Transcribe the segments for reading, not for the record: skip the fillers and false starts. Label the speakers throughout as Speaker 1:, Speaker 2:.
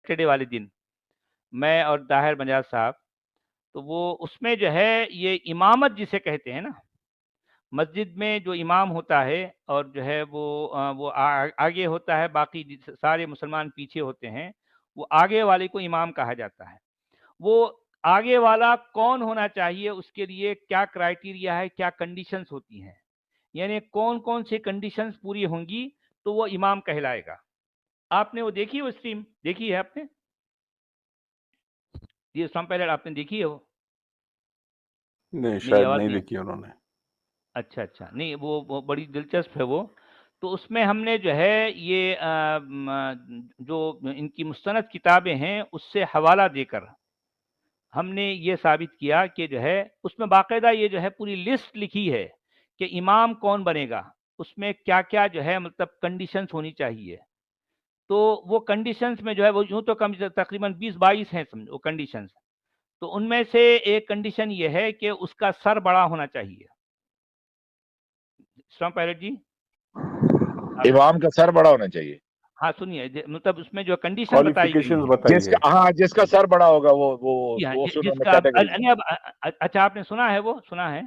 Speaker 1: Saturday والے دن میں اور طاہر بنجار صاحب، تو وہ اس میں جو ہے یہ امامت جسے کہتے ہیں نا، مسجد میں جو امام ہوتا ہے اور جو ہے وہ آگے ہوتا ہے، باقی سارے مسلمان پیچھے ہوتے ہیں، وہ آگے والے کو امام کہا جاتا ہے۔ وہ آگے والا کون ہونا چاہیے، اس کے لیے کیا کرائٹیریا ہے، کیا کنڈیشنز ہوتی ہیں، یعنی کون کون سی کنڈیشنز پوری ہوں گی تو وہ امام کہلائے گا۔ آپ نے وہ دیکھی، وہ اسٹریم دیکھی ہے آپ نے؟ یہ اسلام پہلے آپ نے دیکھی ہے وہ؟
Speaker 2: نہیں
Speaker 1: میری
Speaker 2: شاید
Speaker 1: آواز
Speaker 2: نہیں
Speaker 1: نہیں؟
Speaker 2: دیکھی انہوں نے۔
Speaker 1: اچھا اچھا، نہیں وہ بڑی دلچسپ ہے وہ۔ تو اس میں ہم نے جو ہے یہ جو ان کی مستند کتابیں ہیں اس سے حوالہ دے کر ہم نے یہ ثابت کیا کہ جو ہے اس میں باقاعدہ یہ جو ہے پوری لسٹ لکھی ہے کہ امام کون بنے گا، اس میں کیا کیا جو ہے مطلب کنڈیشنز ہونی چاہیے۔ تو وہ کنڈیشنز میں جو ہے وہ یوں تو کم تقریباً 20-22 ہیں سمجھو کنڈیشنز، تو ان میں سے ایک کنڈیشن یہ ہے کہ اس کا سر بڑا ہونا چاہیے۔ اسلام پائلٹ جی
Speaker 3: امام کا سر بڑا ہونا چاہیے؟
Speaker 1: ہاں سنیے، مطلب اس میں جو کنڈیشن بتائی گئی
Speaker 2: کوالیفیکیشنز
Speaker 1: ہے،
Speaker 2: بتائیے۔
Speaker 3: جس کا سر بڑا ہوگا وہ
Speaker 1: جی ہاں،
Speaker 3: انہوں
Speaker 1: جس
Speaker 3: نے
Speaker 1: کا
Speaker 3: کیٹیگری دی۔
Speaker 1: اچھا آپ نے سنا ہے، وہ سنا ہے؟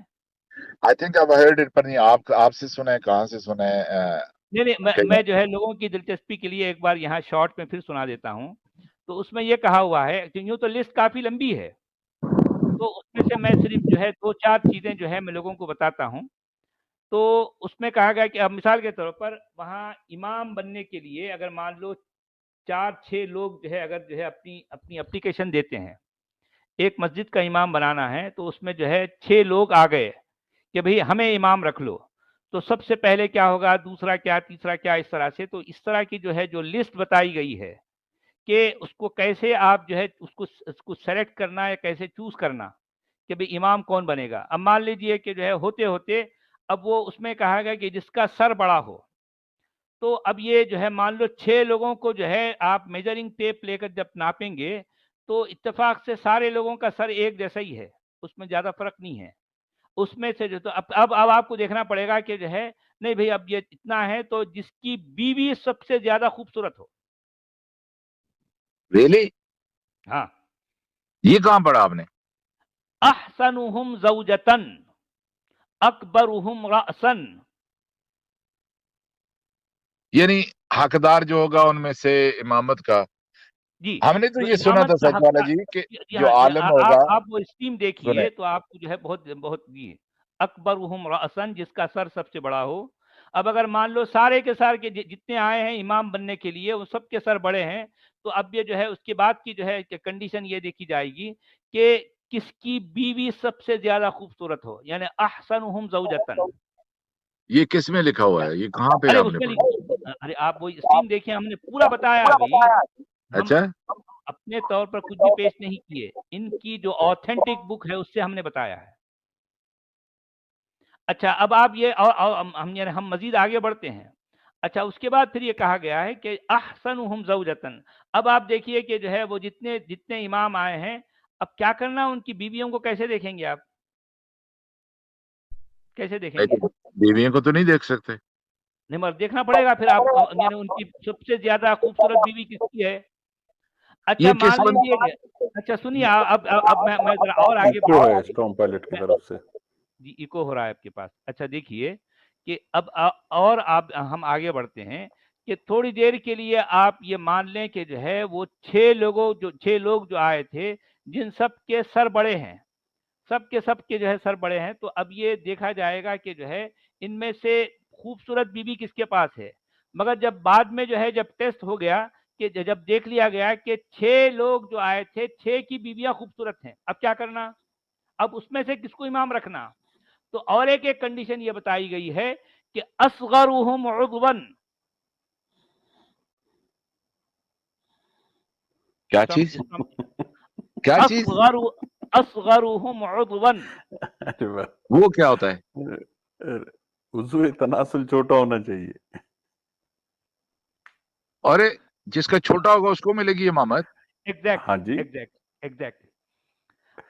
Speaker 3: آئی تھنک اب ہرڈ اٹ، پر نہیں آپ سے سنا ہے، کہاں سے سنا ہے؟
Speaker 1: نہیں نہیں، میں جو ہے لوگوں کی دلچسپی کے لیے ایک بار یہاں شارٹ میں پھر سنا دیتا ہوں۔ تو اس میں یہ کہا ہوا ہے کہ یوں تو لسٹ کافی لمبی ہے، تو اس میں سے میں صرف جو ہے 2-4 چیزیں جو ہے میں لوگوں کو بتاتا ہوں۔ تو اس میں کہا گیا کہ اب مثال کے طور پر وہاں امام بننے کے لیے اگر مان لو 4-6 لوگ جو ہے اگر جو ہے اپنی اپنی اپلیکیشن دیتے ہیں، ایک مسجد کا امام بنانا ہے، تو اس میں جو ہے 6 لوگ آ گئے کہ بھئی ہمیں امام رکھ لو، تو سب سے پہلے کیا ہوگا، دوسرا کیا، تیسرا کیا، اس طرح سے۔ تو اس طرح کی جو ہے جو لسٹ بتائی گئی ہے کہ اس کو کیسے آپ جو ہے اس کو سلیکٹ کرنا یا کیسے چوز کرنا کہ بھئی امام کون بنے گا۔ اب مان لیجئے کہ جو ہے ہوتے ہوتے اب وہ اس میں کہا گیا کہ جس کا سر بڑا ہو، تو اب یہ جو ہے مان لو 6 لوگوں کو جو ہے آپ میجرنگ ٹیپ لے کر جب ناپیں گے تو اتفاق سے سارے لوگوں کا سر ایک جیسا ہی ہے، اس میں زیادہ فرق نہیں ہے۔ اس میں سے جو تو اب آپ کو دیکھنا پڑے گا کہ جو ہے نہیں بھئی اب یہ اتنا ہے تو جس کی بیوی سب سے زیادہ خوبصورت ہو۔
Speaker 3: ریئلی؟
Speaker 1: ہاں،
Speaker 3: یہ کہاں پڑھا آپ نے؟
Speaker 1: احسنہم زوجتن اکبرہم رأسن۔
Speaker 3: یعنی حقدار جو ہوگا ان میں سے امامت کا،
Speaker 1: جی،
Speaker 3: ہم نے تو
Speaker 1: جو
Speaker 3: یہ سنا تھا
Speaker 1: امامت کا
Speaker 3: سچ والا
Speaker 1: حقدار،
Speaker 3: جی کہ
Speaker 1: جی
Speaker 3: جو
Speaker 1: ہاں،
Speaker 3: عالم ہوگا،
Speaker 1: آپ وہ اسٹیم
Speaker 3: سنیں،
Speaker 1: دیکھیے تو آپ کو جو ہے بہت بہت جی اکبرہم رأسن، جس کا سر سب سے بڑا ہو۔ اب اگر مان لو سارے کے سارے کے جتنے آئے ہیں امام بننے کے لیے وہ سب کے سر بڑے ہیں، تو اب یہ جو ہے اس کے بعد کی جو ہے کنڈیشن یہ دیکھی جائے گی کہ کس کی بیوی سب سے زیادہ خوبصورت ہو، یعنی احسنہم زوجتن۔
Speaker 3: یہ کس میں لکھا ہوا ہے؟ یہ کہاں پہ
Speaker 1: ارے
Speaker 3: آپ
Speaker 1: اس
Speaker 3: نے
Speaker 1: میں
Speaker 3: پڑھا؟
Speaker 1: ارے آپ وہ اسٹریم دیکھیں، ہم نے پورا بتایا ابھی، ہم
Speaker 3: اچھا،
Speaker 1: اپنے طور پر کچھ بھی پیش نہیں کیے، ان کی جو آتھینٹک بک ہے اس سے ہم نے بتایا ہے۔ اچھا اب آپ یہ اور ہم مزید آگے بڑھتے ہیں۔ اچھا اس کے بعد پھر یہ کہا گیا ہے کہ احسنہم زوجتن۔ اب آپ دیکھیے کہ جو ہے وہ جتنے امام آئے ہیں، اب کیا کرنا، ان کی بیویوں کو کیسے دیکھیں گے آپ، کیسے دیکھیں گے؟
Speaker 3: بیویوں کو تو نہیں دیکھ سکتے۔
Speaker 1: نہیں مگر دیکھنا پڑے گا پھر آپ، یعنی ان کی سب سے زیادہ خوبصورت بیوی کس کی ہے۔ اچھا
Speaker 3: یہ کس
Speaker 1: مان لیجیے کہ اچھا سنیے، اب میں ذرا اور آگے
Speaker 2: ایکو
Speaker 1: بڑھتا
Speaker 2: ہے
Speaker 1: ہوں۔
Speaker 2: اسٹام پائلٹ کی طرف سے۔
Speaker 1: جی ایکو ہو رہا ہے آپ کے پاس؟ اچھا دیکھیے کہ اب اور آپ ہم آگے بڑھتے ہیں کہ تھوڑی دیر کے لیے آپ یہ مان لیں کہ جو ہے وہ 6 لوگ جو آئے تھے، جن سب کے سر بڑے ہیں، سب کے جو ہے سر بڑے ہیں، تو اب یہ دیکھا جائے گا کہ جو ہے ان میں سے خوبصورت بیوی کس کے پاس ہے۔ مگر جب بعد میں جو ہے جب ٹیسٹ ہو گیا کہ جب دیکھ لیا گیا کہ 6 لوگ جو آئے تھے 6 کی بیویاں خوبصورت ہیں، اب کیا کرنا، اب اس میں سے کس کو امام رکھنا۔ تو اور ایک کنڈیشن یہ بتائی گئی ہے کہ اصغرہم عضوا،
Speaker 3: کیا چیز؟ کیا چیز؟
Speaker 1: اصغرہم عضوا،
Speaker 3: وہ کیا ہوتا ہے؟
Speaker 2: عضو تناسل چھوٹا ہونا چاہیے۔
Speaker 3: اور جس کا چھوٹا ہوگا اس کو ملے گی امامت؟
Speaker 2: ہاں جی،
Speaker 1: ایگزیکٹلی۔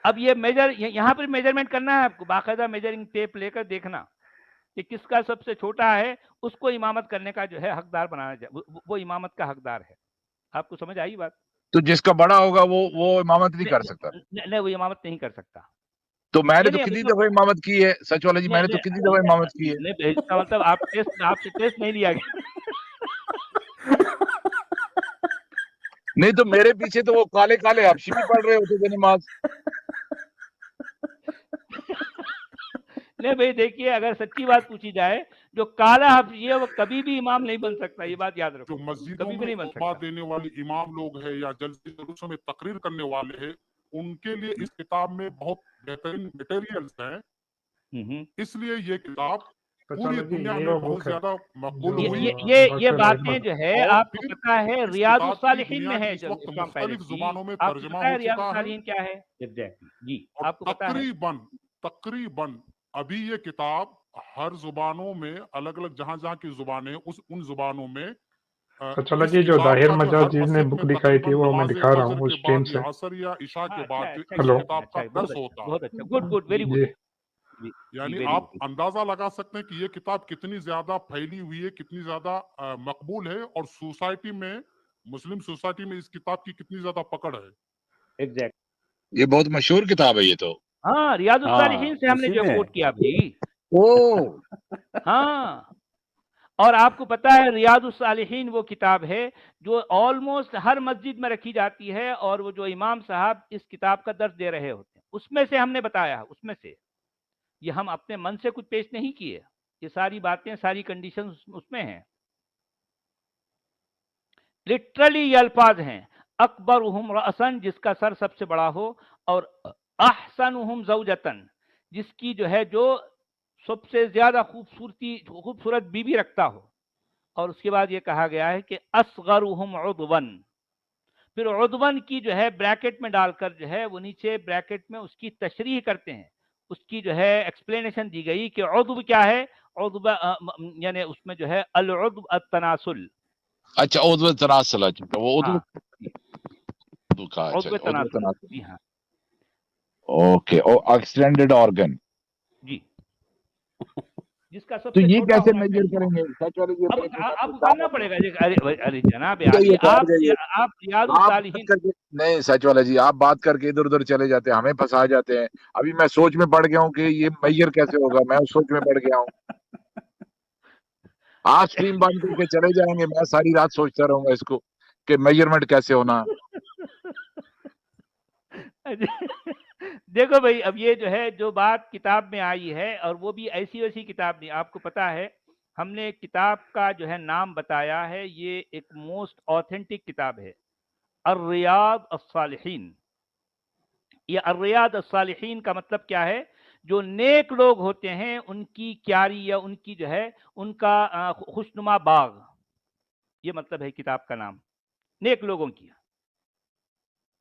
Speaker 1: اب یہ یہاں پر میجرمنٹ کرنا ہے آپ کو، باقاعدہ میجرنگ ٹیپ لے کر دیکھنا کہ کس کا سب سے چھوٹا ہے، اس کو امامت کرنے کا جو ہے حقدار بنانا جائے، وہ امامت کا حقدار ہے۔ آپ کو سمجھ آئی بات؟
Speaker 3: تو جس کا بڑا ہوگا وہ امامت نہیں کر سکتا.
Speaker 1: نہیں وہ امامت نہیں کر سکتا.
Speaker 3: تو میں نے تو کتنی دفعہ امامت کی ہے سچ والا جی, میں نے تو کتنی دفعہ امامت کی ہے.
Speaker 1: نہیں اس کا مطلب آپ سے ٹیسٹ نہیں لیا گیا.
Speaker 3: نہیں تو میرے پیچھے تو وہ کالے کالے حبشی بھی پڑھ رہے ہوتے تھے نماز.
Speaker 1: نہیں بھائی دیکھیے, اگر سچی بات پوچھی جائے, جو کالا حبشی ہے وہ کبھی بھی امام نہیں بن سکتا, یہ بات یاد رکھو.
Speaker 4: جو مسجدوں
Speaker 1: کبھی بھی
Speaker 4: میں
Speaker 1: نہیں بن
Speaker 4: خطبہ
Speaker 1: سکتا.
Speaker 4: دینے والے امام لوگ ہیں یا جلسے جلوسوں میں تقریر کرنے والے ہیں, ان کے لیے اس کتاب میں بہت بہترین مٹیریلز ہیں. اس لیے یہ کتاب پوری دنیا میں بہت زیادہ مقبول ہوئی.
Speaker 1: یہ باتیں جو ہے آپ کو پتا ہے ریاض الصالحین میں ہے.
Speaker 4: اس وقت
Speaker 1: اسلام پہلے
Speaker 4: مختلف زبانوں میں
Speaker 1: آپ کو
Speaker 4: ترجمہ
Speaker 1: پتا ہے
Speaker 4: ہو
Speaker 1: ریاض
Speaker 4: چکا ہے.
Speaker 1: الصالحین کیا ہے ایگزیکٹلی جی, آپ کو پتا ہے.
Speaker 4: تقریباً ابھی یہ کتاب ہر زبانوں میں الگ الگ جہاں کی زبانیں ان زبانوں میں
Speaker 5: چلا جی جو ظاہر مجاز جی نے بک دکھائی تھی وہ میں دکھا رہا ہوں اس ٹیم سے.
Speaker 4: عصر یا عشاء کے بعد اس
Speaker 5: ہلو
Speaker 4: کتاب کا درس ہوتا ہے.
Speaker 1: بہت اچھا, گڈ ویری گڈ.
Speaker 4: یعنی آپ اندازہ لگا سکتے ہیں کہ یہ کتاب کتنی زیادہ پھیلی ہوئی ہے, کتنی زیادہ مقبول ہے, اور سوسائٹی میں, مسلم سوسائٹی میں اس کتاب کی کتنی زیادہ پکڑ ہے.
Speaker 1: ایگزیکٹ,
Speaker 3: یہ بہت مشہور کتاب ہے یہ تو.
Speaker 1: ہاں ریاض الصالحین سے ہم نے جو کوٹ کیا بھائی. ہاں, اور آپ کو پتا ہے ریاض الصالحین وہ کتاب ہے جو آلموسٹ ہر مسجد میں رکھی جاتی ہے, اور وہ جو امام صاحب اس کتاب کا درس دے رہے ہوتے ہیں اس میں سے ہم نے بتایا, اس میں سے یہ ہم اپنے من سے کچھ پیش نہیں کیے, یہ ساری باتیں ساری کنڈیشن اس میں ہیں. لٹرلی یہ الفاظ ہیں, اکبرہم رأسن جس کا سر سب سے بڑا ہو, اور احسنہم زوجتن جس کی جو ہے جو سب سے زیادہ خوبصورت بیوی رکھتا ہو, اور اس کے بعد یہ کہا گیا ہے کہ اصغرہم عضون, پھر عضون کی جو ہے بریکٹ میں ڈال کر جو ہے وہ نیچے بریکٹ میں اس کی تشریح کرتے ہیں, اس کی جو ہے ایکسپلینیشن دی گئی کہ عضو کیا ہے. عضو یعنی اس میں جو ہے العضو التناسل.
Speaker 3: اچھا عضو تناسل, وہ عضو کا
Speaker 1: عضو تناسل جی ہاں.
Speaker 3: اوکے, ایکسٹینڈڈ آرگن
Speaker 1: جی, جس کا سب
Speaker 3: تو
Speaker 1: سے
Speaker 3: یہ
Speaker 1: چھوٹا
Speaker 3: کیسے
Speaker 1: ہونا
Speaker 3: میجر
Speaker 1: چاہیے.
Speaker 3: کریں گے؟
Speaker 1: اب اتارنا پڑے گا. ارے جناب عالی, آپ ریاض الصالحین
Speaker 3: نہیں سچ والا جی, آپ بات کر کے ادھر ادھر چلے جاتے ہیں, ہمیں پھنسا جاتے ہیں. ابھی میں سوچ میں پڑ گیا ہوں کہ یہ میجر کیسے ہوگا, میں اس سوچ میں پڑ گیا ہوں. آپ سٹریم بند کر کے چلے جائیں گے, میں ساری رات سوچتا رہوں گا اس کو کہ میجرمنٹ کیسے ہونا.
Speaker 1: دیکھو بھائی, اب یہ جو ہے جو بات کتاب میں آئی ہے, اور وہ بھی ایسی ویسی کتاب نہیں. آپ کو پتا ہے ہم نے کتاب کا جو ہے نام بتایا ہے, یہ ایک موسٹ آتھینٹک کتاب ہے, الریاض الصالحین. یہ الریاض الصالحین کا مطلب کیا ہے؟ جو نیک لوگ ہوتے ہیں ان کی کیاری یا ان کی جو ہے ان کا خوشنما باغ, یہ مطلب ہے کتاب کا نام. نیک لوگوں کی,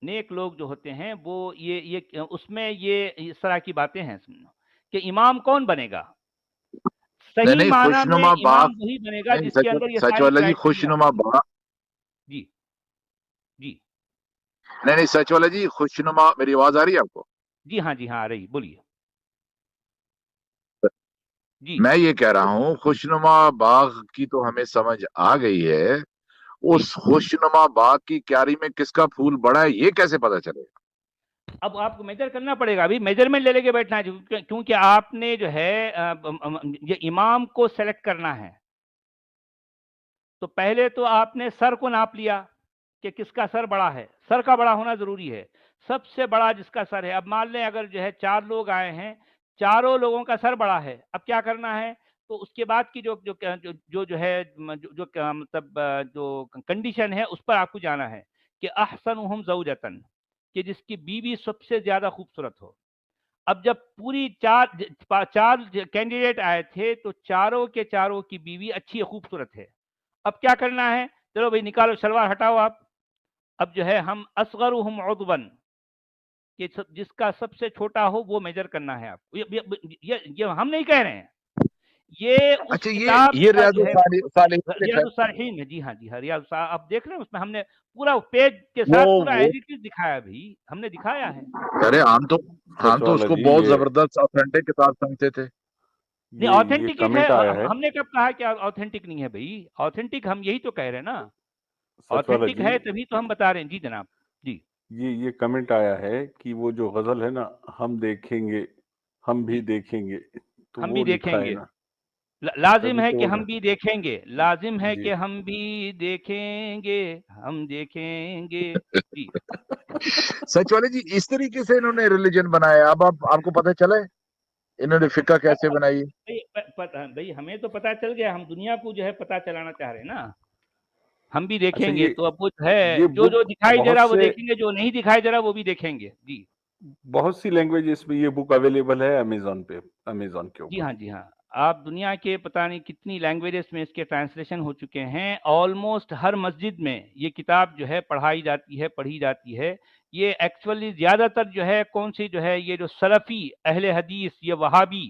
Speaker 1: نیک لوگ جو ہوتے ہیں وہ یہ اس میں یہ اس طرح کی باتیں ہیں کہ امام کون بنے گا. صحیح معنی میں امام وہی بنے گا جس کے اندر یہ ساری کرائٹیریا.
Speaker 3: خوشنما باغ.
Speaker 1: جی جی
Speaker 3: نہیں سچ والا جی, خوشنما, میری آواز آ رہی ہے آپ کو؟
Speaker 1: جی ہاں جی ہاں آ رہی, بولیے. جی
Speaker 3: میں یہ کہہ رہا ہوں خوشنما باغ کی تو ہمیں سمجھ آ گئی ہے, اس خوشنما باغ کی کیاری میں کس کا پھول بڑا ہے یہ کیسے پتا چلے گا؟
Speaker 1: اب آپ کو میجر کرنا پڑے گا. ابھی میجرمنٹ لے کے بیٹھنا ہے, کیونکہ آپ نے جو ہے یہ امام کو سلیکٹ کرنا ہے. تو پہلے تو آپ نے سر کو ناپ لیا کہ کس کا سر بڑا ہے. سر کا بڑا ہونا ضروری ہے. سب سے بڑا جس کا سر ہے, اب مان لیں اگر جو ہے 4 لوگ آئے ہیں, چاروں لوگوں کا سر بڑا ہے, اب کیا کرنا ہے؟ تو اس کے بعد کی جو ہے مطلب جو کنڈیشن ہے اس پر آپ کو جانا ہے کہ احسنہم زوجتن, کہ جس کی بیوی سب سے زیادہ خوبصورت ہو. اب جب پوری 4 کینڈیڈیٹ آئے تھے تو چاروں کے چاروں کی بیوی اچھی خوبصورت ہے. اب کیا کرنا ہے؟ چلو بھائی نکالو, شلوار ہٹاؤ آپ. اب جو ہے ہم اصغرہم عضون, کہ جس کا سب سے چھوٹا ہو وہ میجر کرنا ہے آپ کو. یہ ہم نہیں کہہ رہے ہیں, یہ اس کتاب
Speaker 3: یہ
Speaker 1: کا
Speaker 3: ریاض
Speaker 1: جو ہے
Speaker 3: الصالحین
Speaker 1: ریاض الصالحین ہے. جی ہاں جی ہاں, ریاض آپ دیکھ رہے ہیں اس میں ہم نے پورا پیج کے ساتھ پورا ایڈیٹ دکھایا بھی, ہم نے دکھایا ہے.
Speaker 3: ارے ہم تو اس کو بہت زبردست آتھینٹک کتاب سمجھتے تھے.
Speaker 1: نہیں آتھینٹک ہے, ہم نے کب کہا کہ آتھینٹک نہیں ہے بھائی؟ آتھینٹک ہم یہی تو کہہ رہے ہیں نا, آتھینٹک ہے تبھی تو ہم بتا رہے ہیں. جی جناب. جی
Speaker 2: یہ کمنٹ آیا ہے کہ وہ جو غزل ہے نا، ہم دیکھیں گے، ہم بھی دیکھیں گے، تو
Speaker 1: ہم
Speaker 2: وہ
Speaker 1: بھی
Speaker 2: لکھا
Speaker 1: دیکھیں
Speaker 2: ہے
Speaker 1: گے،
Speaker 2: نا،
Speaker 1: لازم
Speaker 2: تبھی
Speaker 1: ہے
Speaker 2: تو
Speaker 1: کہ
Speaker 2: وہ
Speaker 1: ہم بھی دیکھیں گے، لازم ہے
Speaker 2: جی
Speaker 1: کہ ہم بھی دیکھیں گے، ہم دیکھیں گے. جی
Speaker 3: سچ والے جی اس طریقے سے انہوں نے ریلیجن بنایا. اب آپ کو پتہ چلا ہے انہوں نے فقہ کیسے بنائی ہے؟
Speaker 1: بھائی ہمیں تو پتا چل گیا، ہم دنیا کو جو ہے پتا چلانا چاہ رہے ہیں نا. ہم بھی
Speaker 2: اچھا،
Speaker 1: دیکھیں گے تو اب وہ ہے
Speaker 2: یہ
Speaker 1: جو
Speaker 2: بک
Speaker 1: دکھائی دے
Speaker 2: بہت
Speaker 1: رہا وہ
Speaker 2: سے
Speaker 1: دیکھیں گے، جو نہیں دکھائی دے رہا وہ بھی دیکھیں گے. جی
Speaker 2: بہت سی لینگویجز میں یہ بک اویلیبل ہے امیزون پہ، امیزون کے
Speaker 1: جی
Speaker 2: اوپر.
Speaker 1: ہاں جی ہاں، آپ دنیا کے پتہ نہیں کتنی لینگویجز میں اس کے ٹرانسلیشن ہو چکے ہیں. آلموسٹ ہر مسجد میں یہ کتاب جو ہے پڑھائی جاتی ہے، پڑھی جاتی ہے. یہ ایکچولی زیادہ تر جو ہے کون سی جو ہے، یہ جو سلفی اہل حدیث، یہ وہابی،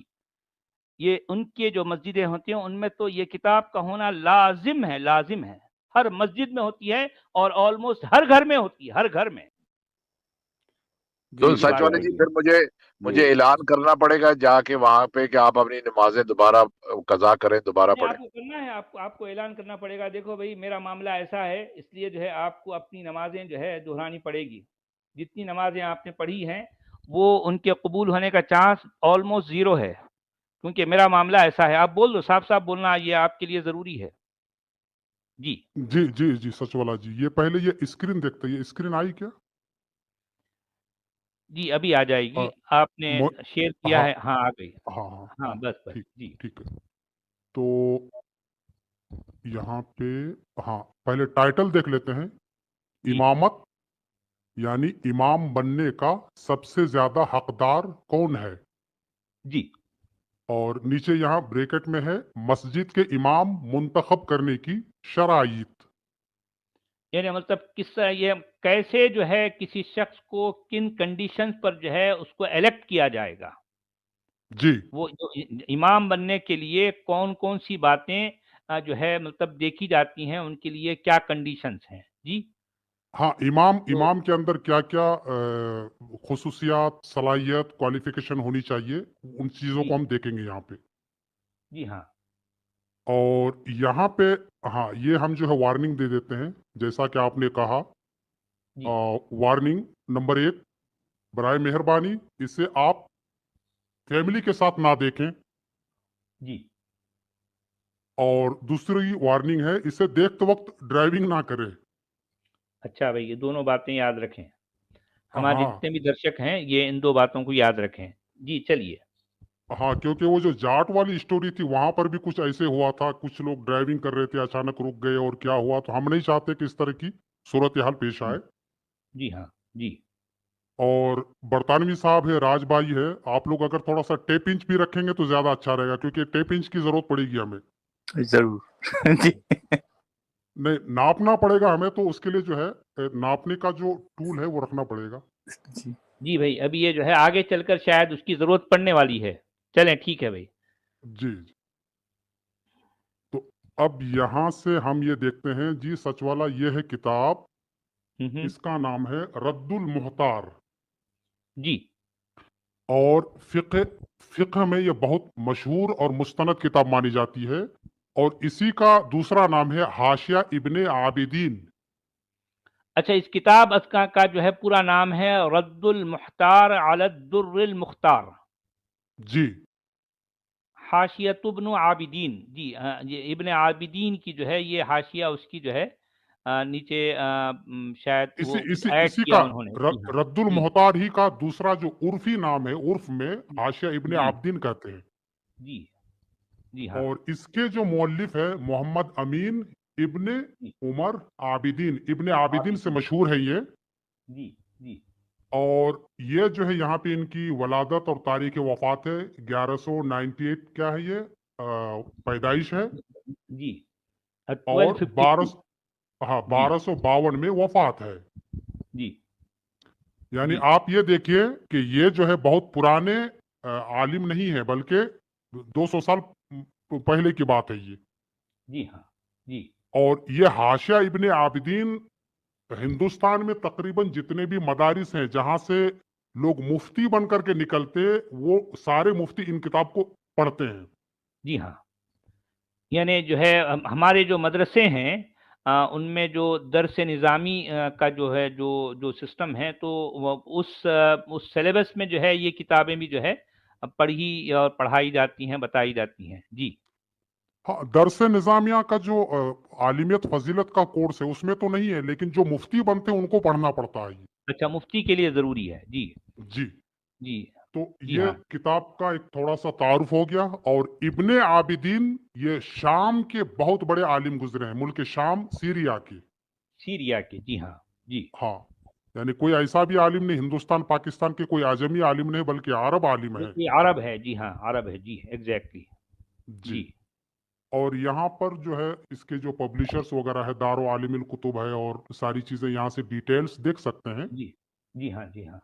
Speaker 1: یہ ان کے جو مسجدیں ہوتی ہیں ان میں تو یہ کتاب کا ہونا لازم ہے، لازم ہے. ہر مسجد میں ہوتی ہے اور آلموسٹ ہر گھر میں ہوتی ہے، ہر گھر میں.
Speaker 3: تو
Speaker 1: یہ
Speaker 3: سچ
Speaker 1: بات
Speaker 3: والے
Speaker 1: ہے.
Speaker 3: جی پھر مجھے
Speaker 2: یہ
Speaker 3: اعلان کرنا پڑے گا جا کے وہاں پہ کہ آپ اپنی نمازیں دوبارہ قضا کریں، دوبارہ
Speaker 1: نہیں،
Speaker 3: پڑھیں.
Speaker 1: آپ کو کرنا ہے، آپ کو اعلان کرنا پڑے گا. دیکھو بھائی میرا معاملہ ایسا ہے، اس لیے جو ہے آپ کو اپنی نمازیں جو ہے دہرانی پڑے گی. جتنی نمازیں آپ نے پڑھی ہیں وہ ان کے قبول ہونے کا چانس آلموسٹ 0 ہے، کیونکہ میرا معاملہ ایسا ہے. آپ بول دو، صاف صاف بولنا یہ آپ کے لیے ضروری ہے. جی
Speaker 4: جی جی جی سچ والا جی، یہ پہلے یہ اسکرین دیکھتے، یہ اسکرین آئی کیا؟
Speaker 1: جی ابھی آ جائے گی. آپ نے شیئر کیا
Speaker 4: ہاں
Speaker 1: ہے؟ ہاں آ گئی.
Speaker 4: ہاں ہاں
Speaker 1: ہاں بس بس.
Speaker 4: ٹھیک
Speaker 1: جی
Speaker 4: ٹھیک ہے. تو یہاں پہ ہاں پہلے ٹائٹل دیکھ لیتے ہیں.
Speaker 1: جی
Speaker 4: امامت یعنی امام بننے کا سب سے زیادہ حقدار کون ہے؟
Speaker 1: جی
Speaker 4: اور نیچے یہاں بریکٹ میں ہے مسجد کے امام منتخب کرنے کی شرائط.
Speaker 1: یعنی مطلب کس یہ کیسے جو ہے کسی شخص کو کن کنڈیشنز پر جو ہے اس کو الیکٹ کیا جائے گا،
Speaker 4: جی
Speaker 1: وہ جو امام بننے کے لیے کون کون سی باتیں جو ہے مطلب دیکھی جاتی ہیں، ان کے لیے کیا کنڈیشنز ہیں. جی
Speaker 4: ہاں،
Speaker 1: تو
Speaker 4: امام کے اندر کیا کیا خصوصیات، صلاحیت، کوالیفیکیشن ہونی چاہیے، ان چیزوں
Speaker 1: جی
Speaker 4: کو ہم دیکھیں گے یہاں پہ.
Speaker 1: جی ہاں
Speaker 4: اور یہاں پہ ہاں یہ ہم جو ہے وارننگ دے دیتے ہیں جیسا کہ آپ نے کہا.
Speaker 1: جی
Speaker 4: وارننگ نمبر 1، برائے مہربانی اسے آپ فیملی کے ساتھ نہ دیکھیں.
Speaker 1: جی
Speaker 4: اور دوسری وارننگ ہے اسے دیکھتے وقت ڈرائیونگ نہ کرے.
Speaker 1: اچھا بھائی، یہ دونوں باتیں یاد رکھیں. ہمارے
Speaker 4: ہاں
Speaker 1: جتنے بھی درشک ہیں یہ ان 2 باتوں کو یاد رکھیں. جی چلیے.
Speaker 4: ہاں، کیونکہ وہ جو جاٹ والی اسٹوری تھی وہاں پر بھی کچھ ایسے ہوا تھا، کچھ لوگ ڈرائیونگ کر رہے تھے، اچانک رک گئے اور کیا ہوا. تو ہم نہیں چاہتے کہ اس طرح کی صورتحال پیش آئے.
Speaker 1: جی ہاں جی
Speaker 4: اور برطانوی صاحب ہے، راج بھائی ہے، آپ لوگ اگر تھوڑا سا ٹیپ انچ بھی رکھیں گے تو زیادہ اچھا رہے گا، کیونکہ ٹیپ انچ کی ضرورت پڑے گی ہمیں.
Speaker 2: ضرور جی.
Speaker 4: نہیں، ناپنا پڑے گا ہمیں، تو اس کے لیے جو ہے ناپنے کا جو ٹول ہے وہ رکھنا پڑے گا.
Speaker 2: جی
Speaker 1: جی بھائی، ابھی یہ جو ہے آگے چل کر شاید اس کی ضرورت پڑنے والی ہے. چلیں ٹھیک ہے بھائی.
Speaker 4: جی تو اب یہاں سے ہم یہ دیکھتے ہیں جی سچ والا، یہ ہے کتاب، اس کا نام ہے رد المحتار.
Speaker 1: جی
Speaker 4: اور فقہ میں یہ بہت مشہور اور مستند کتاب مانی جاتی ہے. اور اسی کا دوسرا نام ہے حاشیہ ابن عابدین.
Speaker 1: اچھا، اس کتاب کا جو ہے پورا نام ہے رد المحتار علی الدر المختار،
Speaker 4: جی
Speaker 1: حاشیۃ ابن عابدین. جی یہ ابن عابدین کی جو ہے یہ حاشیہ اس کی جو ہے نیچے شاید وہ کچھ ایڈ
Speaker 4: اسی
Speaker 1: کیا
Speaker 4: کا
Speaker 1: انہوں نے. جی ہاں
Speaker 4: رد
Speaker 1: جی
Speaker 4: المحتار ہی کا دوسرا جو عرفی نام ہے، عرف میں حاشیہ ابن
Speaker 1: جی
Speaker 4: عابدین کہتے ہیں.
Speaker 1: جی جی ہاں
Speaker 4: اور اس کے جو مؤلف ہے محمد امین ابن
Speaker 1: جی
Speaker 4: عمر عابدین، ابن عابدین سے مشہور ہے یہ.
Speaker 1: جی جی
Speaker 4: اور یہ جو ہے یہاں پہ ان کی ولادت اور تاریخ وفات ہے 1198، کیا ہے یہ پیدائش ہے.
Speaker 1: جی
Speaker 4: اور
Speaker 1: 1252. جی
Speaker 4: 1252 میں وفات ہے.
Speaker 1: جی
Speaker 4: یعنی
Speaker 1: جی
Speaker 4: آپ یہ دیکھیے کہ یہ جو ہے بہت پرانے عالم نہیں ہے، بلکہ 200 سال پہلے کی بات ہے یہ.
Speaker 1: جی ہاں جی
Speaker 4: اور یہ حاشیہ ابن عابدین ہندوستان میں تقریباً جتنے بھی مدارس ہیں جہاں سے لوگ مفتی بن کر کے نکلتے، وہ سارے مفتی ان کتاب کو پڑھتے ہیں.
Speaker 1: جی ہاں. یعنی جو ہے ہمارے جو مدرسے ہیں ان میں جو درس نظامی کا جو ہے جو سسٹم ہے، تو اس سلیبس میں جو ہے یہ کتابیں بھی جو ہے پڑھی اور پڑھائی جاتی ہیں، بتائی جاتی ہیں. جی
Speaker 4: ہاں، درس نظامیہ کا جو عالمیت فضیلت کا کورس ہے اس میں تو نہیں ہے، لیکن جو مفتی بنتے ہیں ان کو پڑھنا پڑتا ہے یہ.
Speaker 1: اچھا، مفتی کے لیے ضروری ہے. جی
Speaker 4: جی
Speaker 1: جی
Speaker 4: تو
Speaker 1: جی
Speaker 4: یہ
Speaker 1: ہاں
Speaker 4: کتاب کا ایک تھوڑا سا تعارف ہو گیا. اور ابن عابدین یہ شام کے بہت بڑے عالم گزرے ہیں، ملک شام سیریا کے.
Speaker 1: سیریا کے. جی ہاں. جی
Speaker 4: ہاں، یعنی کوئی ایسا بھی عالم نہیں ہندوستان پاکستان کے، کوئی اعجمی عالم نہیں بلکہ عرب عالم ہے.
Speaker 1: یہ عرب ہے. جی ہاں، عرب ہے. جی ایگزیکٹلی.
Speaker 4: جی.
Speaker 1: جی
Speaker 4: اور یہاں پر جو ہے اس کے جو پبلیشرز وغیرہ ہے، دارالعالم الکتب ہے، اور ساری چیزیں یہاں سے ڈیٹیلز دیکھ سکتے ہیں.
Speaker 1: جی جی ہاں. جی ہاں.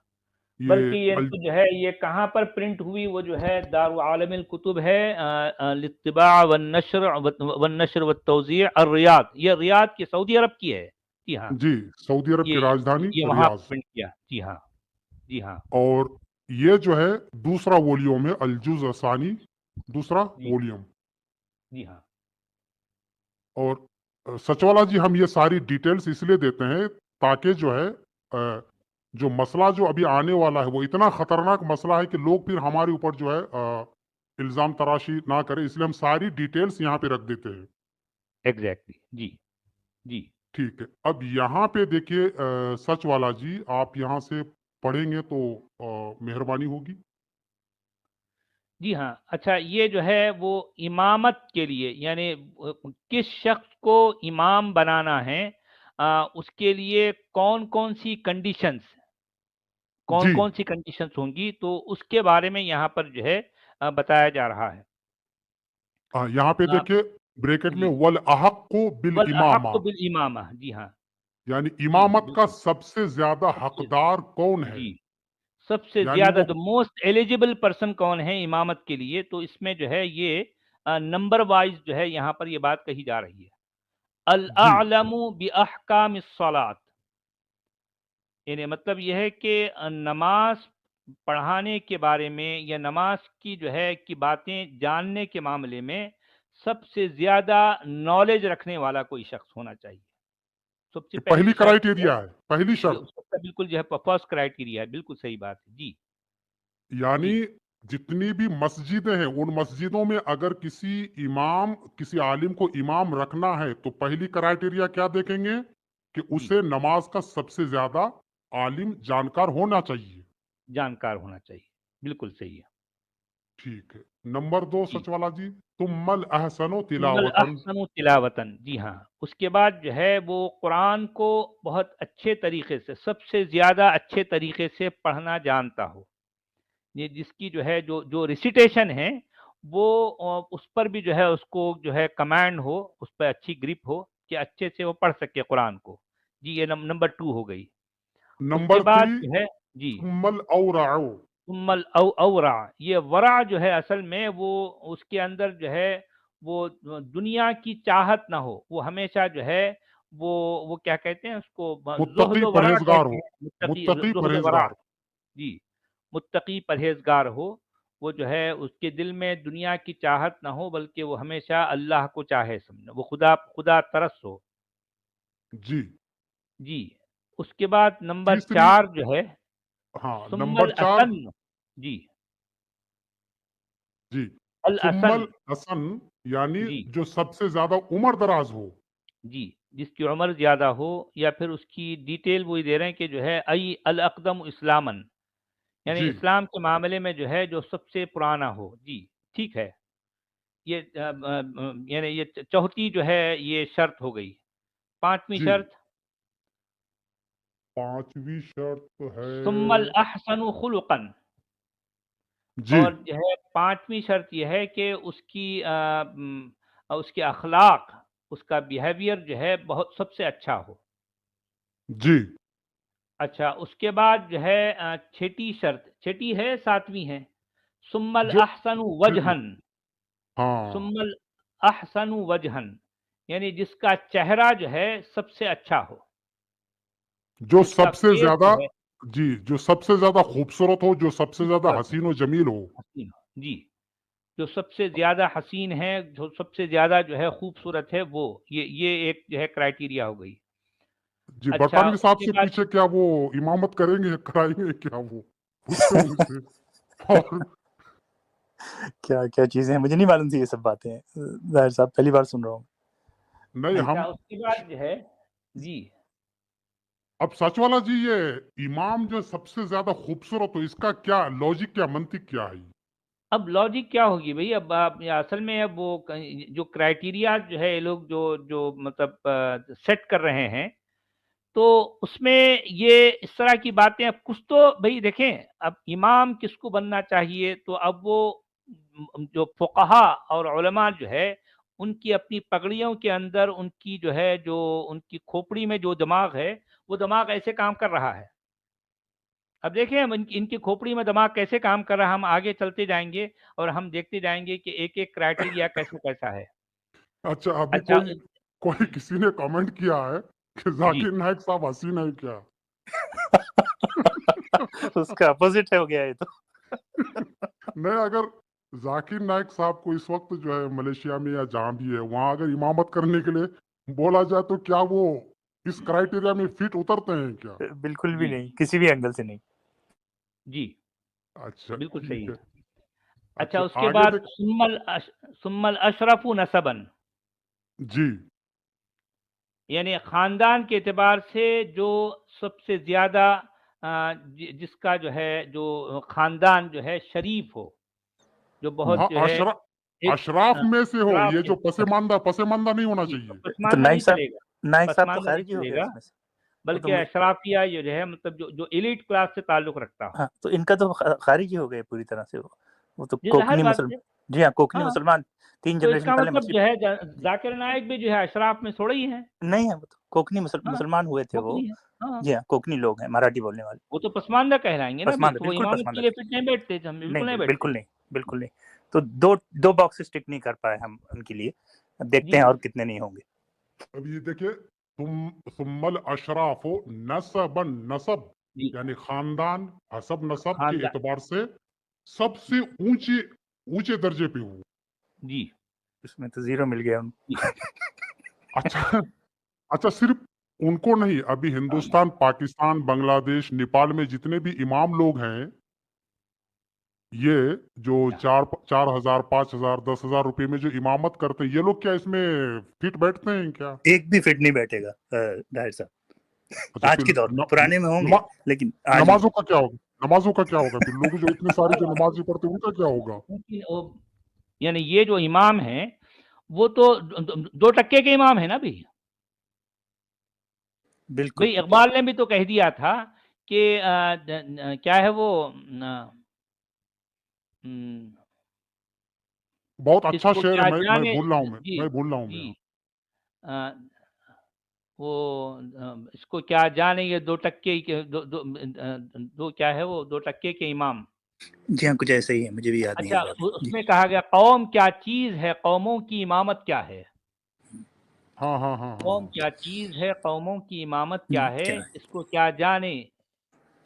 Speaker 4: یہ
Speaker 1: بلکہ یہ تو جو ہے یہ کہاں پر پرنٹ ہوئی، وہ جو ہے دارالعالم الکتب ہے، للطباع والنشر والتوزیع الریاض. یہ ریاض کی، سعودی عرب کی ہے. جی ہاں.
Speaker 4: جی، سعودی عرب کی راجدھانی
Speaker 1: یہ وہاں
Speaker 4: ریاض.
Speaker 1: پرنٹ کیا. جی ہاں. جی ہاں.
Speaker 4: اور یہ جو ہے دوسرا وولیوم ہے، الجز ثانی، دوسرا
Speaker 1: جی
Speaker 4: وولیوم.
Speaker 1: جی ہاں.
Speaker 4: اور سچوالا جی، ہم یہ ساری ڈیٹیلز اس لیے دیتے ہیں تاکہ جو ہے جو مسئلہ جو ابھی آنے والا ہے وہ اتنا خطرناک مسئلہ ہے کہ لوگ پھر ہمارے اوپر جو ہے الزام تراشی نہ کرے، اس لیے ہم ساری ڈیٹیلز یہاں پہ رکھ دیتے ہیں.
Speaker 1: ایگزیکٹلی. جی جی
Speaker 4: ٹھیک ہے. اب یہاں پہ دیکھیے سچ والا جی، آپ یہاں سے پڑھیں گے تو مہربانی ہوگی.
Speaker 1: جی ہاں. اچھا، یہ جو ہے وہ امامت کے لیے، یعنی کس شخص کو امام بنانا ہے، اس کے لیے کون کون سی کنڈیشنز، کون
Speaker 4: جی
Speaker 1: کون سی کنڈیشنز ہوں گی، تو اس کے بارے میں یہاں پر جو ہے بتایا جا رہا ہے.
Speaker 4: یہاں پہ
Speaker 1: آ،
Speaker 4: دیکھیے بریکٹ میں
Speaker 1: جی،
Speaker 4: وَالْأَحَقُّ
Speaker 1: والاحق
Speaker 4: بِالْإِمَامَةِ،
Speaker 1: بالامامہ. جی ہاں.
Speaker 4: یعنی
Speaker 1: جی
Speaker 4: امامت کا
Speaker 1: بالکل.
Speaker 4: سب سے زیادہ
Speaker 1: سب سے
Speaker 4: حقدار کون ہے.
Speaker 1: جی سب سے
Speaker 4: یعنی
Speaker 1: زیادہ
Speaker 4: وہ
Speaker 1: دا موسٹ ایلیجیبل پرسن کون ہے امامت کے لیے، تو اس میں جو ہے یہ نمبر وائز جو ہے یہاں پر یہ بات کہی جا رہی ہے.
Speaker 4: جی
Speaker 1: الاعلم باحکام الصلاۃ، یعنی مطلب یہ ہے کہ نماز پڑھانے کے بارے میں یا نماز کی جو ہے کی باتیں جاننے کے معاملے میں سب سے زیادہ نالج رکھنے والا کوئی شخص ہونا چاہیے. سب سے
Speaker 4: یہ
Speaker 1: پہلی
Speaker 4: پہلی
Speaker 1: شرط جو
Speaker 4: کرائیٹیریا ہے، پہلی
Speaker 1: ہے
Speaker 4: شرط.
Speaker 1: اس کا بالکل جو ہے فرسٹ کرائٹیریا ہے. بالکل صحیح بات ہے. جی
Speaker 4: یعنی
Speaker 1: جی
Speaker 4: جتنی بھی مسجدیں ہیں ان مسجدوں میں اگر کسی عالم کو امام رکھنا ہے تو پہلی کرائیٹیریا کیا دیکھیں گے کہ
Speaker 1: جی
Speaker 4: اسے نماز کا سب سے زیادہ عالم جانکار ہونا چاہیے.
Speaker 1: جانکار ہونا چاہیے. بالکل صحیح ہے.
Speaker 4: ٹھیک ہے. نمبر 2
Speaker 1: جی.
Speaker 4: سچ والا جی، ثم الاحسن
Speaker 1: ثم
Speaker 4: تلاوتن.
Speaker 1: الاحسن تلاوتن. جی ہاں. اس کے بعد جو ہے وہ قرآن کو بہت اچھے طریقے سے، سب سے زیادہ اچھے طریقے سے پڑھنا جانتا ہو. یہ جس کی جو ہے جو ریسیٹیشن ہے وہ اس پر بھی جو ہے اس کو جو ہے کمانڈ ہو، اس پہ اچھی گرپ ہو کہ اچھے سے وہ پڑھ سکے قرآن کو. جی یہ نمبر 2 ہو گئی. اس کے
Speaker 4: نمبر
Speaker 1: بعد
Speaker 4: 3
Speaker 1: جو ہے جی
Speaker 4: ثم الاورع.
Speaker 1: ثم الاورع. یہ ورع جو ہے اصل میں وہ اس کے اندر جو ہے وہ دنیا کی چاہت نہ ہو، وہ ہمیشہ جو ہے وہ کیا کہتے ہیں اس کو، زہد
Speaker 4: متقی
Speaker 1: و ورع
Speaker 4: پرہیزگار
Speaker 1: کہتے
Speaker 4: ہو،
Speaker 1: ہیں. متقی،
Speaker 4: متقی
Speaker 1: زہد و ورع.
Speaker 4: پرہیزگار.
Speaker 1: جی متقی پرہیزگار ہو. وہ جو ہے اس کے دل میں دنیا کی چاہت نہ ہو بلکہ وہ ہمیشہ اللہ کو چاہے، سمجھو وہ خدا ترس ہو.
Speaker 4: جی.
Speaker 1: جی. اس کے بعد نمبر
Speaker 4: تیسری
Speaker 1: 4 جو ہے
Speaker 4: ہاں
Speaker 1: ثم
Speaker 4: نمبر 4
Speaker 1: الاسن. جی
Speaker 4: جی ثم
Speaker 1: الاسن.
Speaker 4: الحسن، یعنی
Speaker 1: جی
Speaker 4: جو سب سے زیادہ عمر دراز ہو.
Speaker 1: جی جس کی عمر زیادہ ہو، یا پھر اس کی ڈیٹیل وہی دے رہے ہیں کہ جو ہے ای الاقدم اسلامن، یعنی
Speaker 4: جی
Speaker 1: اسلام کے معاملے میں جو ہے جو سب سے پرانا ہو. جی ٹھیک ہے. یہ یعنی یہ چوتھی جو ہے یہ شرط ہو گئی. 5ویں
Speaker 4: جی
Speaker 1: شرط
Speaker 4: 5ویں شرط
Speaker 1: ثم
Speaker 4: ہے.
Speaker 1: الاحسن خلقا.
Speaker 4: جی
Speaker 1: اور جو ہے 5ویں شرط یہ ہے کہ اس کے اخلاق، اس کا بیہیویئر جو ہے بہت سب سے اچھا ہو.
Speaker 4: جی
Speaker 1: اچھا. اس کے بعد جو ہے چھٹی شرط، چھٹی ہے 7ویں ہے، ثم
Speaker 4: جو
Speaker 1: الاحسن وجہن.
Speaker 4: ہاں
Speaker 1: ثم الاحسن وجہن، یعنی جس کا چہرہ جو ہے سب سے اچھا ہو،
Speaker 4: جو
Speaker 1: جس کا
Speaker 4: سب سے
Speaker 1: فیس
Speaker 4: زیادہ
Speaker 1: جو ہے
Speaker 4: جی جو سب سے زیادہ خوبصورت ہو، جو سب سے زیادہ
Speaker 1: خوبصورت ہو،
Speaker 4: حسین و جمیل ہو.
Speaker 1: حسین ہو. جی جو سب سے زیادہ حسین ہے، جو سب سے زیادہ جو ہے خوبصورت ہے، وہ یہ ایک جو ہے کرائٹیریا ہو گئی.
Speaker 4: جی
Speaker 1: اچھا
Speaker 4: برطانوی
Speaker 1: اس
Speaker 4: صاحب
Speaker 1: کے
Speaker 4: سے
Speaker 1: بعد
Speaker 4: پوچھے کیا وہ امامت کریں گے کرائیں گے کیا وہ پوچھے ان سے. اور
Speaker 6: کیا کیا چیزیں ہیں، مجھے نہیں معلوم تھی یہ سب باتیں. ظاہر صاحب پہلی بار سن رہا ہوں.
Speaker 4: نہیں
Speaker 1: اچھا
Speaker 4: ہم
Speaker 1: اس کے بعد جو ہے جی
Speaker 4: اب سچ والا جی یہ امام جو سب سے زیادہ خوبصورت ہو، اس کا کیا لاجک، کیا منطق کیا ہے؟
Speaker 1: اب لاجک کیا ہوگی بھائی؟ اب اصل میں اب وہ جو کرائٹیریا جو ہے یہ لوگ جو مطلب سیٹ کر رہے ہیں، تو اس میں یہ اس طرح کی باتیں، اب کچھ تو بھائی دیکھیں، اب امام کس کو بننا چاہیے، تو اب وہ جو فقہا اور علماء جو ہے ان کی اپنی پگڑیوں کے اندر ان کی جو ہے جو ان کی کھوپڑی میں جو دماغ ہے وہ دماغ ایسے کام کر رہا ہے. اب دیکھیں ہم ان کی کھوپڑی میں دماغ کیسے کام کر رہا ہے، ہم آگے چلتے جائیں گے اور ہم دیکھتے جائیں گے کہ ایک ایک کرائٹیریا کیسا ہے.
Speaker 4: اچھا ابھی
Speaker 1: اچھا
Speaker 4: کوئی کسی نے کامنٹ کیا ہے کہ
Speaker 1: جی
Speaker 4: ذاکر نائک صاحب حسین ہے کیا؟
Speaker 6: اس کا اپوزٹ ہو گیا یہ تو.
Speaker 4: نہیں، اگر ذاکر نائک صاحب کو اس وقت جو ہے ملیشیا میں یا جہاں بھی ہے وہاں اگر امامت کرنے کے لیے بولا جائے تو کیا وہ اس کرائٹیریا میں فٹ اترتے ہیں کیا؟
Speaker 6: بالکل بھی
Speaker 1: جی
Speaker 6: نہیں، کسی بھی اینگل سے نہیں.
Speaker 1: جی
Speaker 4: اچھا
Speaker 1: بالکل
Speaker 4: ٹھیک
Speaker 1: صحیح
Speaker 4: ہے.
Speaker 1: ہے. اچھا اس کے
Speaker 4: آگے
Speaker 1: بعد ثم الاشرف نسبا،
Speaker 4: جی
Speaker 1: یعنی خاندان کے اعتبار سے جو سب سے زیادہ جس کا جو ہے جو خاندان جو ہے شریف ہو، جو بہت
Speaker 4: ہاں
Speaker 1: جو ہے ایک
Speaker 4: اشراف میں سے ہو،
Speaker 1: اشراف
Speaker 4: یہ جو
Speaker 1: کے
Speaker 4: پسماندہ نہیں ہونا
Speaker 1: جی
Speaker 4: چاہیے.
Speaker 6: تو
Speaker 1: پسماندہ
Speaker 6: نائک
Speaker 1: نہیں
Speaker 6: صاحب
Speaker 1: چلے گا،
Speaker 6: نائک صاحب تو
Speaker 1: پسماندہ نہیں
Speaker 6: خارجی ہو
Speaker 1: چلے
Speaker 6: گیا
Speaker 1: گا،
Speaker 6: اس میں سے.
Speaker 1: بلکہ اشرافیہ یہ جو ہے مطلب جو ایلیٹ کلاس سے تعلق رکھتا ہو.
Speaker 6: ہاں تو ان کا تو خارجی ہو گئے پوری طرح سے. وہ تو
Speaker 1: یہ ظاہر
Speaker 6: کوکنی
Speaker 1: بات
Speaker 6: مسلم.
Speaker 1: ہے.
Speaker 6: جی ہاں، کوکنی
Speaker 1: ہاں
Speaker 6: مسلمان 3
Speaker 1: تو اس
Speaker 6: جنریشن
Speaker 1: کا
Speaker 6: پہلے
Speaker 1: مطلب
Speaker 6: مسجد.
Speaker 1: جو ہے
Speaker 6: جی
Speaker 1: ذاکر نائک بھی جو ہے اشراف میں تھوڑے ہی ہیں.
Speaker 6: نہیں ہے، وہ تو کوکنی
Speaker 1: ہاں
Speaker 6: مسلمان ہوئے تھے وہ.
Speaker 1: کوکنی ہے. ہاں
Speaker 6: جی ہاں، کوکنی لوگ ہیں، مراٹھی بولنے والے.
Speaker 1: وہ تو پسماندہ کہلائیں گے نا،
Speaker 6: پسماندہ،
Speaker 1: تو وہ
Speaker 6: بالکل
Speaker 1: امامت
Speaker 6: پسماندہ
Speaker 1: کے لیے
Speaker 6: تھے.
Speaker 1: فٹ نہیں بیٹھتے تھے، ہم بالکل نہیں بیٹھتے.
Speaker 6: بالکل نہیں، بالکل نہیں. تو دو باکسز ٹک نہیں کر پائے ہم ان کے لیے. اب دیکھتے
Speaker 1: جی
Speaker 6: ہیں اور کتنے نہیں ہوں گے.
Speaker 4: اب یہ دیکھیں ثم الاشراف نسبا، نسب
Speaker 1: جی
Speaker 4: یعنی خاندان، حسب نسب کے
Speaker 1: خاندان
Speaker 4: اعتبار سے سب سے اونچے درجے پہ ہو.
Speaker 1: جی
Speaker 6: اس میں تو زیرو مل گیا.
Speaker 1: جی
Speaker 4: اچھا صرف ان کو نہیں، ابھی ہندوستان، پاکستان، بنگلہ دیش، نیپال میں جتنے بھی امام لوگ ہیں، یہ جو 4,000 5,000 10,000 روپے میں جو امامت کرتے ہیں، یہ لوگ کیا اس میں فٹ بیٹھتے ہیں کیا؟
Speaker 6: ایک بھی فٹ نہیں بیٹھے گا ڈاہر صاحب
Speaker 4: اچھا
Speaker 6: آج
Speaker 4: پھر
Speaker 6: کے دور میں. پرانے میں ہوں گے لیکن آج
Speaker 4: نمازوں کا کیا ہوگا؟ نمازوں کا کیا ہوگا پھر؟ لوگ جو اتنے سارے جو نمازی پڑھتے ہیں ان کا کیا ہوگا؟
Speaker 1: یعنی یہ جو امام ہیں وہ تو 2% کے امام ہیں نا بھائی.
Speaker 6: بالکل.
Speaker 1: بھائی اقبال نے بھی تو کہہ دیا تھا کہ کیا ہے وہ
Speaker 4: بہت
Speaker 1: اس
Speaker 4: اچھا
Speaker 1: کو
Speaker 4: شعر
Speaker 1: کیا
Speaker 4: ہے، میں
Speaker 1: جانے.
Speaker 4: بھول رہا ہوں،
Speaker 1: جی
Speaker 4: میں بھول رہا ہوں.
Speaker 1: جی وہ اس کو کیا جانے یہ 2% دو کیا ہے وہ 2% کے امام.
Speaker 6: جی ہاں کچھ ایسا ہی ہے، مجھے بھی یاد نہیں
Speaker 1: اچھا
Speaker 6: آ رہا.
Speaker 1: اس میں کہا گیا قوم کیا چیز ہے، قوموں کی امامت کیا ہے.
Speaker 4: ہاں ہاں ہاں
Speaker 1: قوم کیا چیز ہے، قوموں کی امامت کیا ہے، اس کو کیا جانے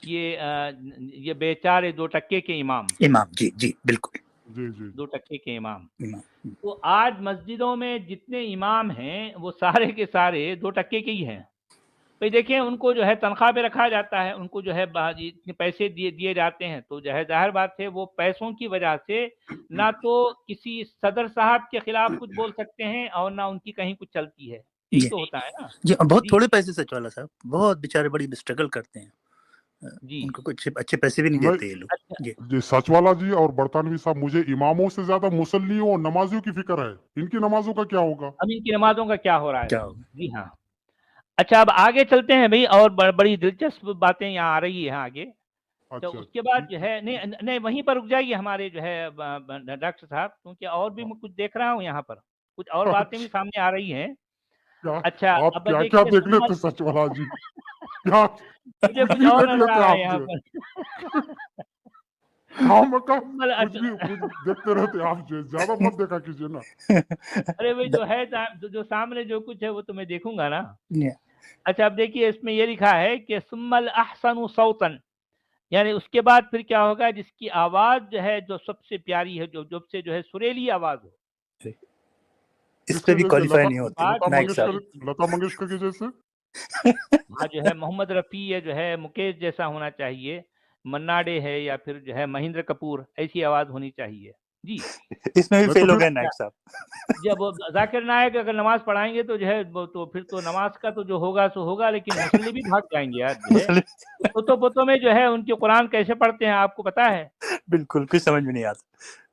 Speaker 1: یہ بیچارے 2% کے امام.
Speaker 6: امام جی جی بالکل.
Speaker 4: جی جی
Speaker 1: 2% کے امام.
Speaker 6: امام
Speaker 1: تو آج مسجدوں میں جتنے امام ہیں وہ سارے کے سارے 2% کے ہی ہیں. بھائی دیکھیں ان کو جو ہے تنخواہ پہ رکھا جاتا ہے، ان کو جو ہے اتنے پیسے دیے جاتے ہیں، تو جو ہے ظاہر بات ہے وہ پیسوں کی وجہ سے نہ تو کسی صدر صاحب کے خلاف کچھ بول سکتے ہیں اور نہ ان کی کہیں کچھ چلتی ہے. یہی تو ہوتا ہے نا.
Speaker 6: جی بہت
Speaker 1: جی
Speaker 6: تھوڑے پیسے سچ والا صاحب، بہت بیچارے بڑی اسٹرگل کرتے ہیں.
Speaker 1: جی
Speaker 6: ان کو کچھ اچھے پیسے بھی نہیں
Speaker 4: میں
Speaker 6: دیتے یہ لوگ. جی
Speaker 4: جی سچ والا جی اور برطانوی صاحب، مجھے اماموں سے زیادہ مصلیوں اور نمازیوں کی فکر ہے. ان کی نمازوں کا کیا ہوگا؟
Speaker 1: اب ان کی نمازوں کا کیا ہو رہا ہے.
Speaker 6: کیا ہوگا.
Speaker 1: جی ہاں. اچھا اب آگے چلتے ہیں بھائی، اور بڑی دلچسپ باتیں یہاں آ رہی ہیں آگے. تو
Speaker 4: اچھا
Speaker 1: اس کے بعد جو ہے نہیں وہیں پر رک جائیے ہمارے جو ہے ڈاکٹر صاحب، کیونکہ اور بھی میں کچھ دیکھ رہا ہوں یہاں پر، کچھ اور باتیں بھی سامنے آ رہی ہیں. اچھا
Speaker 4: آپ
Speaker 1: اب
Speaker 4: کیا کیا
Speaker 1: دیکھیے
Speaker 4: دیکھ لیتے سچ والا جی؟ کیا
Speaker 1: مجھے
Speaker 4: کچھ
Speaker 1: کچھ
Speaker 4: بھی
Speaker 1: اور
Speaker 4: دیکھ
Speaker 1: نظر
Speaker 4: لیتے
Speaker 1: آ رہا ہے
Speaker 4: آپ
Speaker 1: یہاں
Speaker 4: جو
Speaker 1: پر.
Speaker 4: کچھ بھی دیکھتے رہتے آپ جو، زیادہ مت دیکھا کیجیے نا.
Speaker 1: ارے بھائی جو ہے جو سامنے جو کچھ ہے وہ تو میں دیکھوں گا نا. اچھا اب دیکھیے اس میں یہ لکھا ہے کہ ثم الاحسن صوتا، یعنی اس کے بعد پھر کیا ہوگا، جس کی آواز جو ہے جو سب سے پیاری ہے، جو جب سے جو ہے سریلی آواز ہو،
Speaker 6: اس پہ بھی کوالیفائی نہیں ہوتے نائک صاحب.
Speaker 4: لتا منگیشکر کے جیسے
Speaker 1: ہاں جو ہے محمد رفیع ہے، جو ہے مکیش جیسا ہونا چاہیے، منا ڈے ہے، یا پھر جو ہے مہندر کپور، ایسی آواز ہونی چاہیے. جی
Speaker 6: اس میں بھی فیل ہو گئے نائک صاحب.
Speaker 1: جب ذاکر نائک اگر نماز پڑھائیں گے تو جو ہے تو پھر تو نماز کا تو جو ہوگا سو ہوگا، لیکن مصلی بھی بھاگ جائیں گے یار. جو ہے بتوں میں جو ہے ان کے قرآن کیسے پڑھتے ہیں آپ کو پتا ہے؟
Speaker 6: بالکل کچھ سمجھ میں نہیں آتا.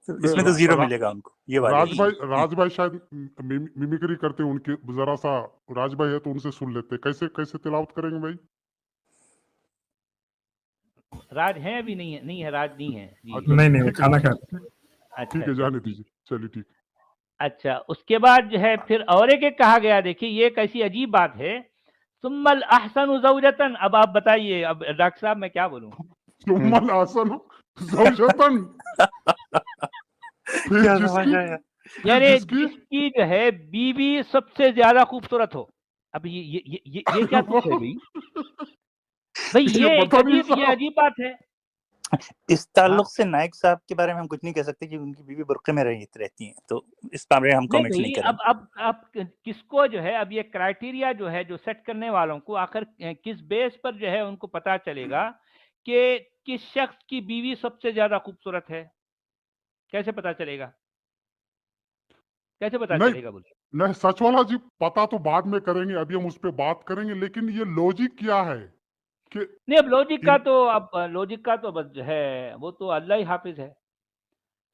Speaker 6: اس میں تو زیرو ملے گا ان کو. یہ
Speaker 4: راج بھائی شاید میمیکری کرتے ہیں ان کی، ذرا سا راج بھائی ہے تو ان سے سن لیتے. کیسے تلاوت کریں گے بھائی؟
Speaker 1: راج ہیں ابھی؟ نہیں ہے راج نہیں ہے.
Speaker 5: نہیں کھانا کھاتے.
Speaker 4: ٹھیک ہے جانے دیجیے، چلیے ٹھیک.
Speaker 1: اچھا اس کے بعد جو ہے پھر اور ایک کہا گیا، دیکھیے یہ ایک ایسی عجیب بات ہے، ثم الاحسن زوجتن. اب آپ بتائیے، اب ڈاکٹر صاحب میں کیا بولوں؟
Speaker 4: ثم الاحسن زوجتن
Speaker 1: یعنی جس کی جو ہے بیوی سب سے زیادہ خوبصورت ہو. اب یہ کیا چیز ہے بھائی یہ عجیب بات ہے.
Speaker 6: اس تعلق سے نائک صاحب کے بارے میں ہم کچھ نہیں کہہ سکتے کہ ان کی بیوی برقعے میں رہتی ہیں، تو اس بارے میں ہم کامنٹس نہیں کریں.
Speaker 1: اب کس کو جو ہے، اب یہ کرائٹیریا جو ہے جو سیٹ کرنے والوں کو آخر کس بیس پر جو ہے ان کو پتا چلے گا کہ کس شخص کی بیوی سب سے زیادہ خوبصورت ہے؟ کیسے پتا چلے گا؟ بولے
Speaker 4: نہیں سچ والا جی، پتا تو بعد میں کریں گے، ابھی ہم اس پہ بات کریں گے. لیکن یہ لوجک کیا ہے کہ
Speaker 1: نہیں، اب لوجک کا تو بس جو ہے وہ تو اللہ ہی حافظ ہے.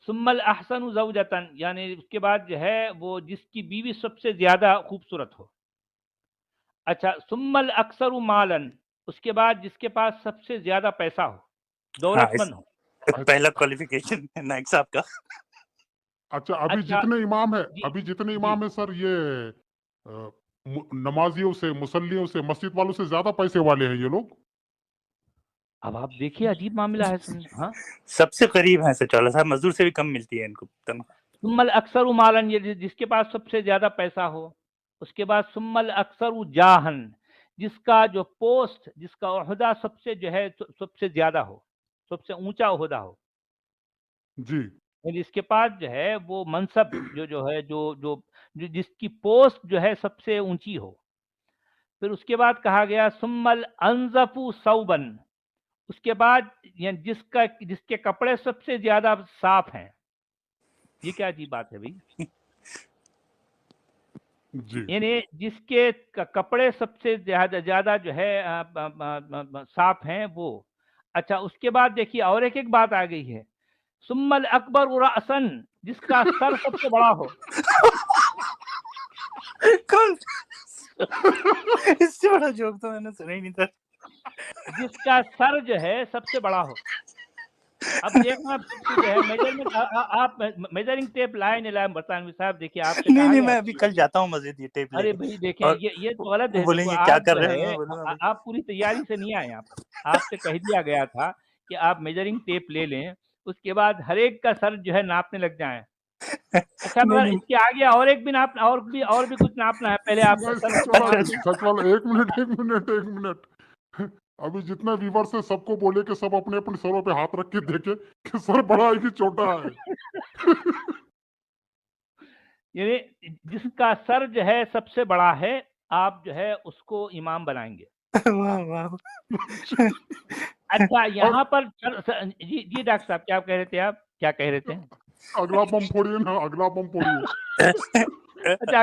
Speaker 1: ثم الاحسن زوجتن یعنی اس کے بعد جو ہے وہ جس کی بیوی سب سے زیادہ خوبصورت ہو. اچھا ثم الاکثر مالا، اس کے بعد جس کے پاس سب سے زیادہ پیسہ ہو، دولت مند ہو.
Speaker 6: پہلا کوالیفیکیشن نائک صاحب کا.
Speaker 4: اچھا ابھی جتنے امام ہیں سر، یہ نمازیوں سے، مسلیوں سے، مسجد والوں سے زیادہ پیسے والے ہیں یہ لوگ.
Speaker 1: اب آپ دیکھیے عجیب معاملہ ہے. ہاں
Speaker 6: سب سے قریب ہیں سچولا صاحب، مزدور سے بھی کم ملتی ہے ان کو تنخواہ.
Speaker 1: ثم الاکثر مالا یہ جس کے پاس سب سے زیادہ پیسہ ہو. اس کے بعد ثم الاکثر جاہن، جس کا جو پوسٹ، جس کا عہدہ سب سے جو ہے سب سے زیادہ ہو، سب سے اونچا عہدہ ہو.
Speaker 4: جی
Speaker 1: جس کے پاس جو ہے وہ منصب جو ہے جو جس کی پوسٹ جو ہے سب سے اونچی ہو. پھر اس کے بعد کہا گیا ثم الانظف ثوبا، اس کے بعد یعنی جس کے کپڑے سب سے زیادہ صاف ہیں. یہ کیا عجیب بات ہے بھائی؟ یعنی جس کے کپڑے سب سے زیادہ جو ہے صاف ہیں وہ. اچھا اس کے بعد دیکھیے اور ایک بات آ گئی ہے، ثم الاکبر رأسا، جس کا سر سب سے بڑا ہو.
Speaker 6: اس سے بڑا جوک تو میں نے سنا ہی نہیں تھا.
Speaker 1: جس کا سر جو ہے سب سے بڑا ہو. اب دیکھنا جو ہے میجرمنٹ، آپ میجرنگ ٹیپ لائے نہیں لائے برطانوی صاحب؟ دیکھیے آپ سے
Speaker 6: نہیں میں ابھی کل جاتا ہوں مسجد یہ ٹیپ لے.
Speaker 1: ارے بھائی دیکھیں یہ تو غلط ہے.
Speaker 6: بولیں گے کیا کر رہے ہیں،
Speaker 1: آپ پوری تیاری سے نہیں آئے. آپ سے کہہ دیا گیا تھا کہ آپ میجرنگ ٹیپ لے لیں، اس کے بعد ہر ایک کا سر جو ہے ناپنے لگ جائیں. اچھا مگر اس کے آگے اور ایک بھی ناپنا، اور بھی کچھ ناپنا ہے. پہلے آپ
Speaker 4: سچ والا ایک منٹ ابھی جتنے ویورز ہیں سب کو بولے کہ سب اپنے اپنے سروں پہ ہاتھ رکھ کے دیکھے کہ سر بڑا ہے کہ چھوٹا ہے.
Speaker 1: یعنی جس کا سر جو ہے سب سے بڑا ہے، آپ جو ہے اس کو امام بنائیں گے. اچھا یہاں پر جی ڈاکٹر صاحب کیا کہہ رہے تھے آپ؟ کیا کہہ رہے تھے؟
Speaker 4: اگلا بم پھوڑیے نا، اگلا بم پھوڑیے.
Speaker 1: اچھا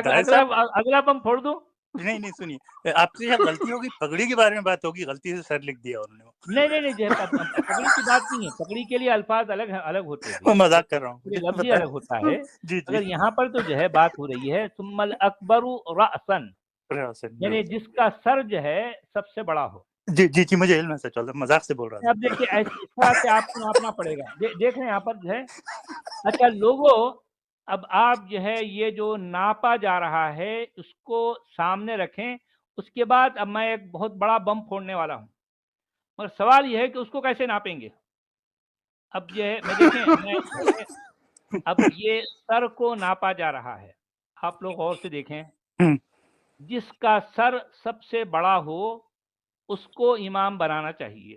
Speaker 1: اگلا بم پھوڑ دوں؟
Speaker 6: نہیں سنیے، آپ سے غلطی ہوگی، پگڑی کے بارے میں بات ہوگی، غلطی سے سر لکھ دیا انہوں نے.
Speaker 1: نہیں پگڑی کی بات نہیں ہے. پگڑی کے لیے الفاظ الگ ہوتے ہیں.
Speaker 6: میں مذاق کر رہا ہوں،
Speaker 1: لفظ الگ ہوتا ہے. اگر یہاں پر تو جو ہے بات ہو رہی ہے ثم الاکبر رأسا، یعنی جس کا سر جو ہے سب سے بڑا ہو.
Speaker 6: جی مجھے علم ہے سچ والا، مذاق سے بول رہا ہوں.
Speaker 1: اب دیکھیے اس طرح سے آپ کو ناپنا پڑے گا. دیکھ رہے ہیں یہاں پر جو ہے. اچھا لوگوں، اب آپ جو ہے یہ جو ناپا جا رہا ہے اس کو سامنے رکھیں. اس کے بعد اب میں ایک بہت بڑا بم پھوڑنے والا ہوں، مگر سوال یہ ہے کہ اس کو کیسے ناپیں گے؟ اب یہ میں دیکھیں اب یہ سر کو ناپا جا رہا ہے. آپ لوگ غور سے دیکھیں، جس کا سر سب سے بڑا ہو اس کو امام بنانا چاہیے.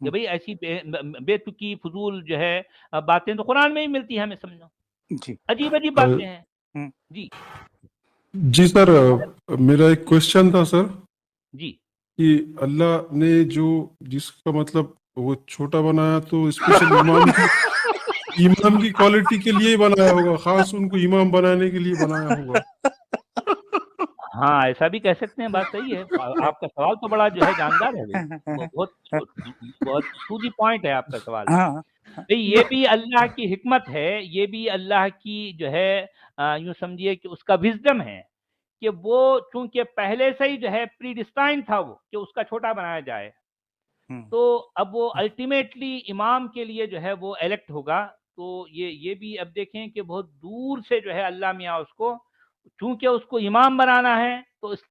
Speaker 1: کہ بھئی ایسی بے تکی فضول جو ہے باتیں تو قرآن میں ہی ملتی ہیں ہمیں سمجھو.
Speaker 6: جی
Speaker 1: عجیب عجیب باتیں ہیں. جی
Speaker 7: جی سر میرا ایک کوشچن تھا سر
Speaker 1: جی
Speaker 7: کہ اللہ نے جو جس کا مطلب وہ چھوٹا بنایا تو اسپیشل امام کی کوالٹی کے لیے بنایا ہوگا, خاص ان کو امام بنانے کے لیے بنایا ہوگا.
Speaker 1: ہاں ایسا بھی کہہ سکتے ہیں, بات صحیح ہے. آپ کا سوال تو بڑا جو ہے جاندار ہے بھائی, بہت سودی پوائنٹ ہے آپ کا سوال. یہ بھی اللہ کی حکمت ہے, یہ بھی اللہ کی جو ہے یوں سمجھیے کہ اس کا وزڈم ہے کہ وہ چونکہ پہلے سے ہی جو ہے پری ڈسٹائن تھا وہ کہ اس کا چھوٹا بنایا جائے, تو اب وہ الٹیمیٹلی امام کے لیے جو ہے وہ الیکٹ ہوگا. تو یہ بھی اب دیکھیں کہ بہت دور سے جو ہے اللہ میاں اس کو چونکہ اس کو امام بنانا ہے تو اس